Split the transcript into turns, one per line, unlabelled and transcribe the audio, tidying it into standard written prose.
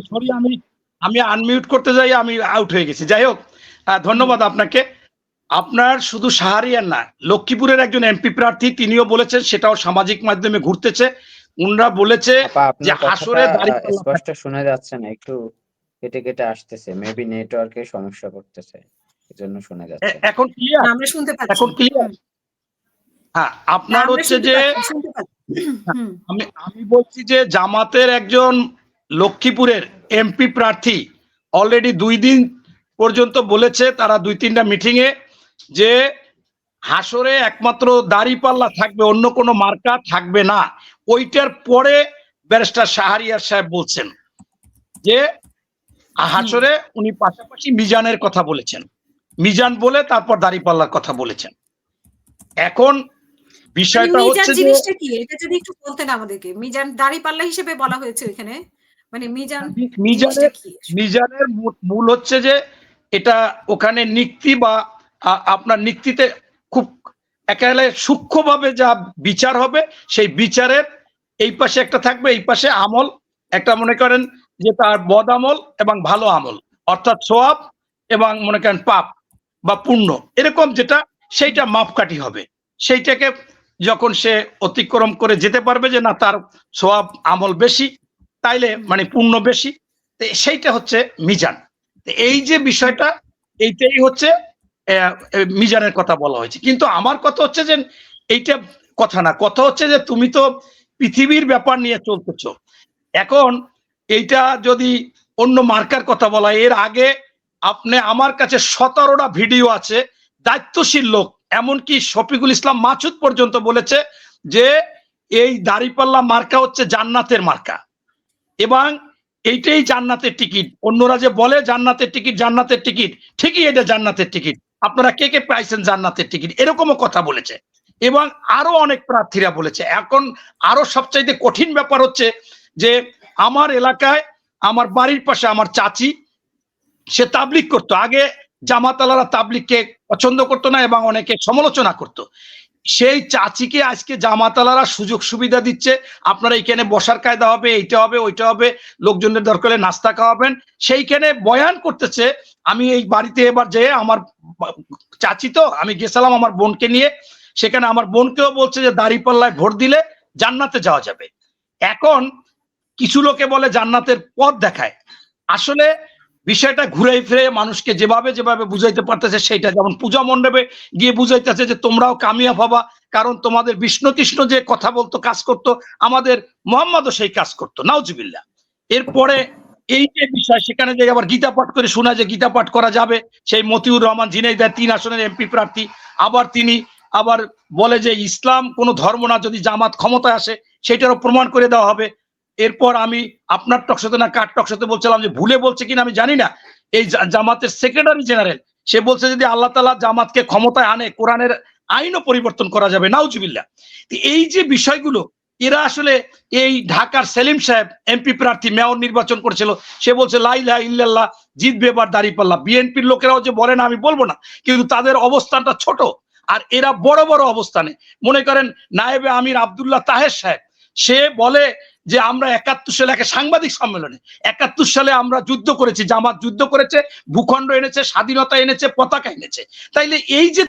Sorry, আমি unmute করতে যাই, আমি আউট হয়ে গেছি। যাই হোক, ধন্যবাদ আপনাকে। আপনার শুধু শাহরিয়ার না, লক্ষ্মীপুরের একজন এমপি প্রার্থী তিনিও বলেছেন, সেটাও সামাজিক মাধ্যমে ঘুরতেছে। উনরা বলেছে যে হাসরে
স্পষ্ট শোনা যাচ্ছে না, একটু কেটে কেটে আসতেছে, মেবি নেটওয়ার্কের সমস্যা করতেছে, এজন্য শোনা যাচ্ছে।
এখন ক্লিয়ার?
আমরা শুনতে পাচ্ছি।
এখন ক্লিয়ার? হ্যাঁ, আপনার হচ্ছে যে আমি বলছি যে জামাতের একজন লক্ষ্মীপুরের এমপি প্রার্থী অলরেডি 2 দিন পর্যন্ত বলেছে, তারা 2-3টা মিটিং এ, যে হাসরে একমাত্র দাড়িপাল্লা থাকবে, অন্য কোনো মার্কা থাকবে না। ওইটার পরে ব্যারিস্টার শাহরিয়ার সাহেব বলছেন যে হাসরে উনি পাশাপাশি মিজানের কথা বলেছেন, মিজান বলে তারপর দাড়িপাল্লার কথা বলেছেন। এখন বিষয়টা হচ্ছে যে
জিনিসটা কি, এটা যদি একটু বলতেন আমাদেরকে। মিজান দাড়িপাল্লা হিসেবে বলা হয়েছে এখানে, মানে
মিজানের মূল হচ্ছে যে এটা ওখানে নিক্তি বা আপনার নিক্তিতে খুব একেবারে সূক্ষ্মভাবে যা বিচার হবে, সেই বিচারের এই পাশে একটা থাকবে, এই পাশে আমল একটা, মনে করেন যে তার বদ আমল এবং ভালো আমল, অর্থাৎ সওয়াব এবং মনে করেন পাপ বা পুণ্য, এরকম যেটা, সেইটা মাপকাঠি হবে। সেইটাকে যখন সে অতিক্রম করে যেতে পারবে যে না তার সওয়াব আমল বেশি, তাইলে মানে পুণ্য বেশি, সেইটা হচ্ছে মিজান। এই যে বিষয়টা, এইটাই হচ্ছে মিজানের কথা বলা হয়েছে। কিন্তু আমার কথা হচ্ছে যে এইটা কথা না, কথা হচ্ছে যে তুমি তো পৃথিবীর ব্যাপার নিয়ে চলতেছ। এখন এইটা যদি অন্য মার্কার কথা বলা, এর আগে আপনি আমার কাছে 17টা ভিডিও আছে, দায়িত্বশীল লোক, এমনকি শফিকুল ইসলাম মাসুদ পর্যন্ত বলেছে যে এই দাড়িপাল্লা মার্কা হচ্ছে জান্নাতের মার্কা, এবং এইটাই জান্নাতের টিকিট। অন্যরা যে বলে জান্নাতের টিকিট, জান্নাতের টিকিট, ঠিকই এটা জান্নাতের টিকিট, আপনারা কে কে পাইছেন জান্নাতের টিকিট, এরকমও কথা বলেছে। এবং আরো অনেক প্রার্থীরা বলেছে। এখন আরো সবচাইতে কঠিন ব্যাপার হচ্ছে যে আমার এলাকায়, আমার বাড়ির পাশে আমার চাচি, সে তাবলিগ করতো। আগে জামাতালারা তাবলিগকে পছন্দ করতো না এবং অনেকে সমালোচনা করতো। সেই চাচিকে আজকে জামাতালারা সুযোগ সুবিধা দিচ্ছে, আপনারা এখানে বসার কায়দা হবে, এইটা হবে, ওইটা হবে, লোকজনের দরকার হলে নাস্তা খাওয়াবেন। সেইখানে বয়ান করতেছে। আমি এই বাড়িতে এবার যে আমার চাচি, তো আমি গেছিলাম আমার বোনকে নিয়ে, সেখানে আমার বোনকেও বলছে যে দাড়িপাল্লায় ভোট দিলে জান্নাতে যাওয়া যাবে। এখন কিছু লোকে বলে জান্নাতের পথ দেখায়। আসলে বিষয়টা ঘুরে ফিরে মানুষকে যেভাবে যেভাবে বুঝাইতে পারতেছে, সেইটা যেমন পূজা মণ্ডপে গিয়ে বুঝাইতেছে যে তোমরাও কামিয়াব হবা, কারণ তোমাদের বিষ্ণু কৃষ্ণ যে কথা বলতো, কাজ করতো, আমাদের মোহাম্মদও সেই কাজ করতো, নাউজুবিল্লাহ। এরপরে এই যে বিষয়, সেখানে যে আবার গীতা পাঠ করে শোনা যে গীতা পাঠ করা যাবে, সেই মতিউর রহমান ঝিনাইদহ 3 আসনের এমপি প্রার্থী, আবার তিনি আবার বলে যে ইসলাম কোনো ধর্ম না, যদি জামাত ক্ষমতায় আসে সেটারও প্রমাণ করে দেওয়া হবে। এরপর আমি আপনার টকশোতে না কার টকশোতে বলছিলাম, যে ভুলে বলছে কিনা আমি জানি না, এই জামাতের সেক্রেটারি জেনারেল সে বলছে যদি আল্লাহ তাআলা জামাতকে ক্ষমতায় আনে, কোরআনের আইনও পরিবর্তন করা যাবে, নাউজুবিল্লাহ। এই যে বিষয়গুলো, এরা আসলে এই ঢাকার সেলিম সাহেব এমপি প্রার্থী, মেয়র নির্বাচন করেছিল, সে বলছে লা ইলাহা ইল্লাল্লাহ, জিতবে এবার দাঁড়িপাল্লা। বিএনপির লোকেরাও যে বলে না আমি বলবো না, কিন্তু তাদের অবস্থানটা ছোট, আর এরা বড় বড় অবস্থানে। মনে করেন নায়েবে আমির আব্দুল্লাহ তাহের সাহেব, সে বলে যে আমরা 71 সালে একটা সাংবাদিক সম্মেলনে, 71 সালে আমরা যুদ্ধ করেছি, জামাত যুদ্ধ করেছে, ভূখণ্ড এনেছে, স্বাধীনতা এনেছে, পতাকা এনেছে। তাইলে এই যে